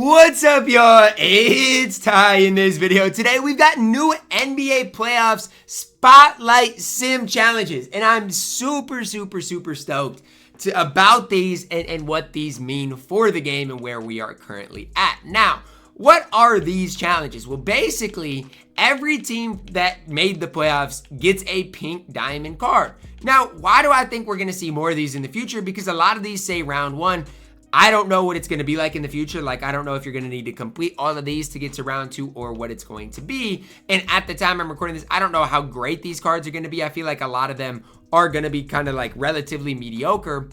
What's up, y'all? It's Ty in this video. Today, we've got new NBA playoffs Spotlight Sim challenges, and I'm super stoked about these and what these mean for the game and where we are currently at. Now, what are these challenges? Well, basically, every team that made the playoffs gets a pink diamond card. Now, why do I think we're going to see more of these in the future? Because a lot of these say round one. I don't know what it's going to be like in the future. Like, I don't know if you're going to need to complete all of these to get to round two or what it's going to be. And at the time I'm recording this, I don't know how great these cards are going to be. I feel like a lot of them are going to be kind of like relatively mediocre.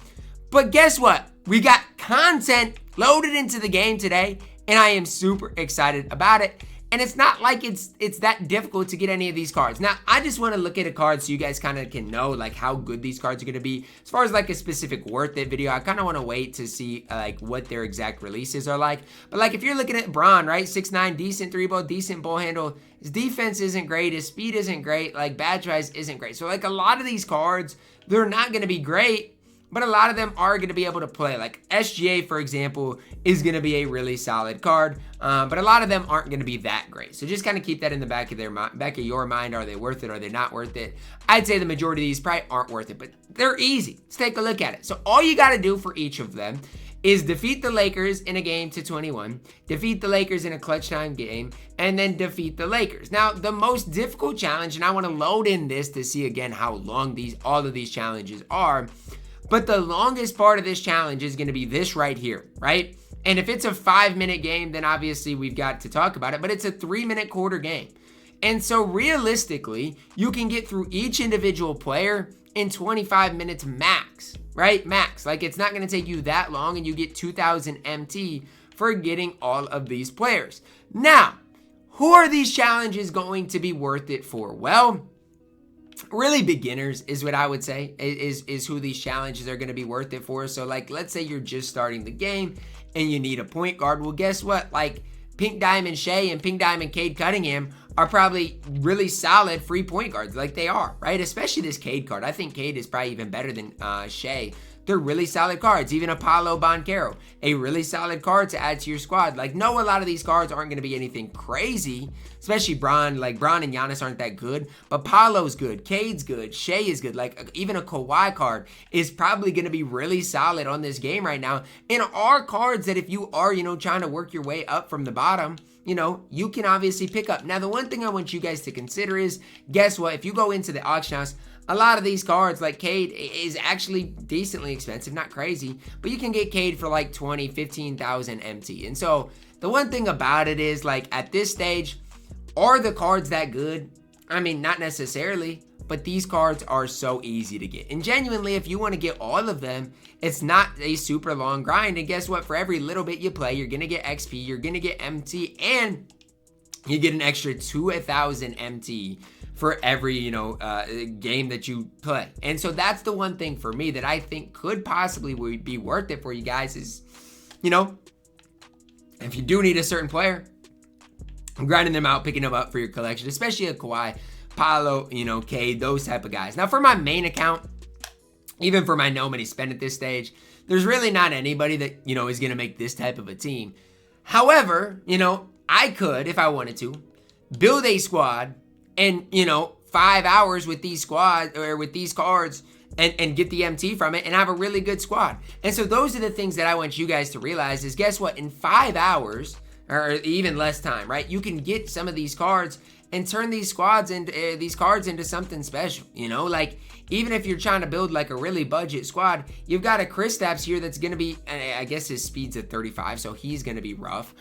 But guess what? We got content loaded into the game today, and I am super excited about it. And it's not like it's that difficult to get any of these cards. Now, I just want to look at a card so you guys kind of can know like how good these cards are going to be. As far as like a specific worth it video, I kind of want to wait to see like what their exact releases are like. But like if you're looking at Braun, right? 6'9", decent three ball, decent ball handle. His defense isn't great. His speed isn't great. Like badge rise isn't great. So like a lot of these cards, they're not going to be great. But a lot of them are going to be able to play. Like SGA, for example, is going to be a really solid card. But a lot of them aren't going to be that great. So just kind of keep that in the back of your mind. Are they worth it? Are they not worth it? I'd say the majority of these probably aren't worth it, but they're easy. Let's take a look at it. So all you got to do for each of them is defeat the Lakers in a game to 21, defeat the Lakers in a clutch time game, and then defeat the Lakers. Now, the most difficult challenge, and I want to load in this to see again how long all of these challenges are. But the longest part of this challenge is going to be this right here, right? And if it's a 5-minute game, then obviously we've got to talk about it, but it's a 3-minute quarter game. And so realistically, you can get through each individual player in 25 minutes max, right? Max. Like it's not going to take you that long, and you get 2,000 MT for getting all of these players. Now, who are these challenges going to be worth it for? Well, really beginners is what I would say is who these challenges are going to be worth it for. So like, let's say you're just starting the game and you need a point guard. Well, guess what? Like Pink Diamond Shea and Pink Diamond Cade Cunningham are probably really solid free point guards. Like they are, right? Especially this Cade card. I think Cade is probably even better than Shea. They're really solid cards. Even Apollo Banchero, a really solid card to add to your squad. Like, no, a lot of these cards aren't going to be anything crazy, especially Braun. Like, Braun and Giannis aren't that good, but Paolo's good, Cade's good, Shea is good. Like, even a Kawhi card is probably going to be really solid on this game right now. And are cards that if you are, trying to work your way up from the bottom, you can obviously pick up. Now, the one thing I want you guys to consider is, guess what? If you go into the auction house, a lot of these cards, like Cade, is actually decently expensive, not crazy, but you can get Cade for like 15,000 MT. And so the one thing about it is, like, at this stage, are the cards that good? I mean, not necessarily, but these cards are so easy to get. And genuinely, if you want to get all of them, it's not a super long grind. And guess what? For every little bit you play, you're going to get XP, you're going to get MT, and you get an extra 2,000 MT for every, game that you play. And so that's the one thing for me that I think could possibly be worth it for you guys is, if you do need a certain player, grinding them out, picking them up for your collection, especially a Kawhi, Paolo, Cade, those type of guys. Now for my main account, even for my no money spent at this stage, there's really not anybody that, is going to make this type of a team. However, I could, if I wanted to, build a squad and 5 hours with these squads or with these cards and get the MT from it and have a really good squad. And so those are the things that I want you guys to realize is, guess what? In 5 hours or even less time, right? You can get some of these cards and turn these cards into something special. Like even if you're trying to build like a really budget squad, you've got a Kristaps here that's going to be, I guess his speed's at 35, so he's going to be rough.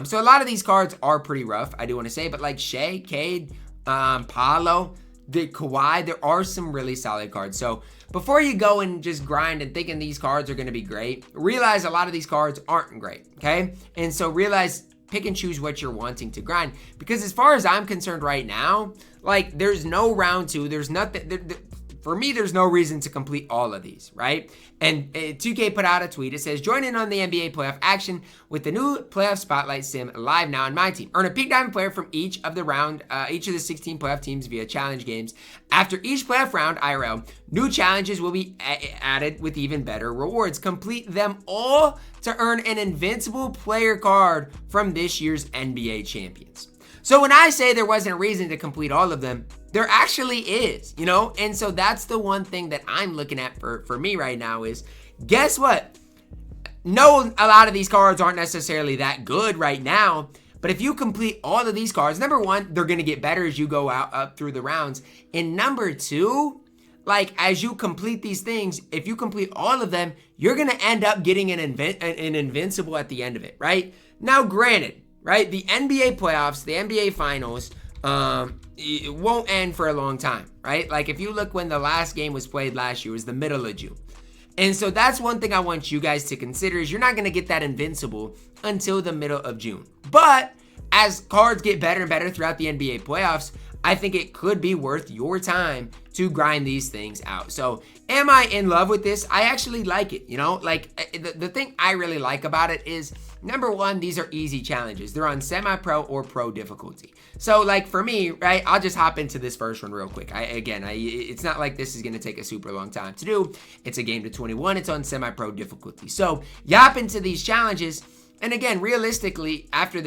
So a lot of these cards are pretty rough, I do want to say, but like Shea, Cade, Paolo, the Kawhi, there are some really solid cards. So before you go and just grind and thinking these cards are going to be great, realize a lot of these cards aren't great, okay? And so realize, pick and choose what you're wanting to grind, because as far as I'm concerned right now, like there's no round two, there's nothing, for me, there's no reason to complete all of these, right? And 2K put out a tweet. It says, join in on the NBA playoff action with the new playoff spotlight sim live now on MyTEAM. Earn a peak diamond player from each of the 16 playoff teams via challenge games. After each playoff round, IRL, new challenges will be added with even better rewards. Complete them all to earn an invincible player card from this year's NBA champions. So when I say there wasn't a reason to complete all of them, there actually is, you know? And so that's the one thing that I'm looking at for me right now is, guess what? No, a lot of these cards aren't necessarily that good right now, but if you complete all of these cards, number one, they're going to get better as you go up through the rounds. And number two, like as you complete these things, if you complete all of them, you're going to end up getting an invincible at the end of it, right? Now, granted, right, the NBA playoffs, the NBA finals, it won't end for a long time, right? Like if you look when the last game was played last year, it was the middle of June. And so that's one thing I want you guys to consider is you're not going to get that invincible until the middle of June. But as cards get better and better throughout the NBA playoffs, I think it could be worth your time to grind these things out. So am I in love with this? I actually like it, you know? Like the thing I really like about it is, number one, these are easy challenges. They're on semi-pro or pro difficulty. So like for me, right, I'll just hop into this first one real quick. It's not like this is going to take a super long time to do. It's a game to 21. It's on semi-pro difficulty. So you hop into these challenges. And again, realistically, after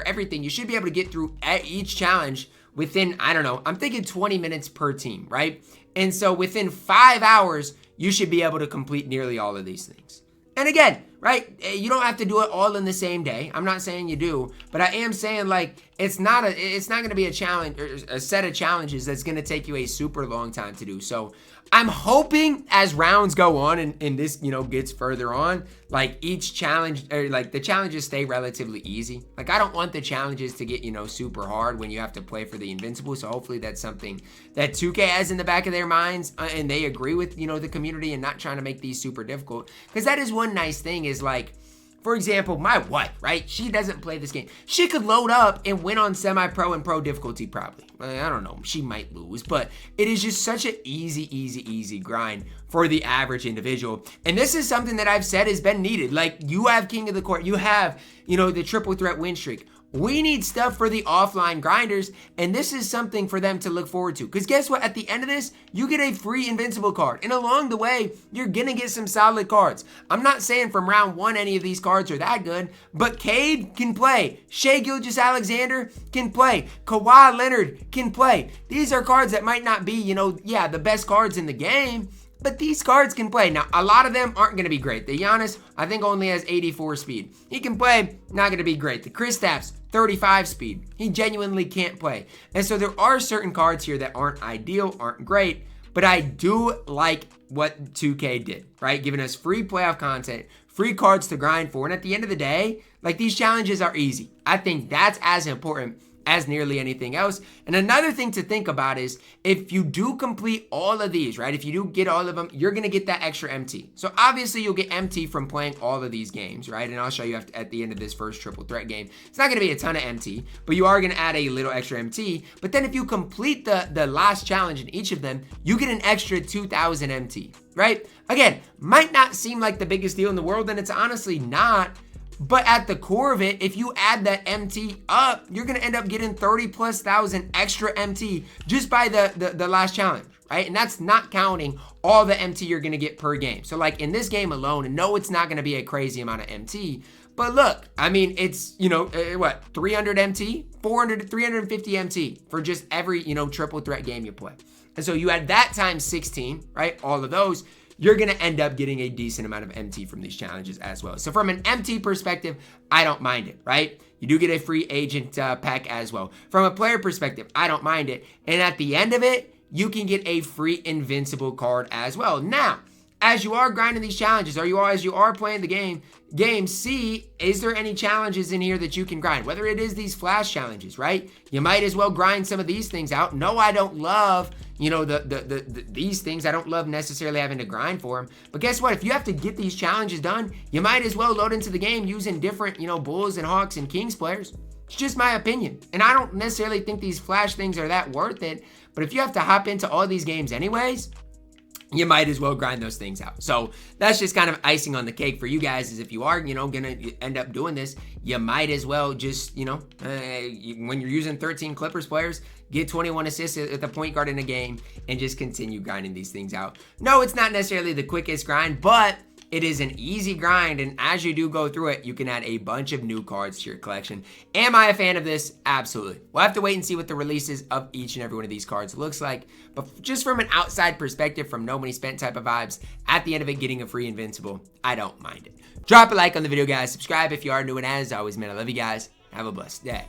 everything, you should be able to get through each challenge within, I don't know, I'm thinking 20 minutes per team, right? And so within 5 hours, you should be able to complete nearly all of these things. And again, right, you don't have to do it all in the same day. I'm not saying you do, but I am saying like it's not going to be a challenge or a set of challenges that's going to take you a super long time to do. So I'm hoping as rounds go on and this, gets further on, like each challenge or like the challenges stay relatively easy. Like I don't want the challenges to get, super hard when you have to play for the invincible. So hopefully that's something that 2K has in the back of their minds and they agree with, the community and not trying to make these super difficult. Because that is one nice thing is like, for example, my wife, right? She doesn't play this game. She could load up and win on semi-pro and pro difficulty probably. I don't know. She might lose, but it is just such an easy grind for the average individual. And this is something that I've said has been needed. Like you have King of the Court. You have, the triple threat win streak. We need stuff for the offline grinders, and this is something for them to look forward to. Because guess what? At the end of this, you get a free invincible card. And along the way, you're going to get some solid cards. I'm not saying from round one any of these cards are that good, but Cade can play. Shai Gilgeous-Alexander can play. Kawhi Leonard can play. These are cards that might not be, the best cards in the game, but these cards can play. Now, a lot of them aren't going to be great. The Giannis, I think, only has 84 speed. He can play, not going to be great. The Kristaps, 35 speed. He genuinely can't play. And so there are certain cards here that aren't ideal, aren't great, but I do like what 2K did, right? Giving us free playoff content, free cards to grind for. And at the end of the day, like these challenges are easy. I think that's as important as nearly anything else. And another thing to think about is if you do complete all of these, right? If you do get all of them, you're going to get that extra MT. So obviously you'll get MT from playing all of these games, right? And I'll show you at the end of this first triple threat game. It's not going to be a ton of MT, but you are going to add a little extra MT. But then if you complete the last challenge in each of them, you get an extra 2,000 MT, right? Again, might not seem like the biggest deal in the world, and it's honestly not. But at the core of it, if you add that MT up, you're going to end up getting 30,000+ extra MT just by the last challenge, right? And that's not counting all the MT you're going to get per game. So like in this game alone, and no, it's not going to be a crazy amount of MT, but look, I mean, it's, 300 MT, 400 to 350 MT for just every, triple threat game you play. And so you add that times 16, right? All of those, you're going to end up getting a decent amount of MT from these challenges as well. So from an MT perspective, I don't mind it, right? You do get a free agent pack as well. From a player perspective, I don't mind it. And at the end of it, you can get a free invincible card as well. Now, as you are grinding these challenges, as you are playing the game, see, is there any challenges in here that you can grind? Whether it is these flash challenges, right? You might as well grind some of these things out. No, I don't love, these things. I don't love necessarily having to grind for them. But guess what? If you have to get these challenges done, you might as well load into the game using different, Bulls and Hawks and Kings players. It's just my opinion. And I don't necessarily think these flash things are that worth it. But if you have to hop into all these games anyways, you might as well grind those things out. So that's just kind of icing on the cake for you guys, is if you are, gonna end up doing this, you might as well just, when you're using 13 Clippers players, get 21 assists at the point guard in a game and just continue grinding these things out. No, it's not necessarily the quickest grind, but it is an easy grind, and as you do go through it, you can add a bunch of new cards to your collection. Am I a fan of this? Absolutely. We'll have to wait and see what the releases of each and every one of these cards looks like, but just from an outside perspective, from no money spent type of vibes, at the end of it getting a free Invincible, I don't mind it. Drop a like on the video, guys. Subscribe if you are new, and as always, man, I love you guys. Have a blessed day.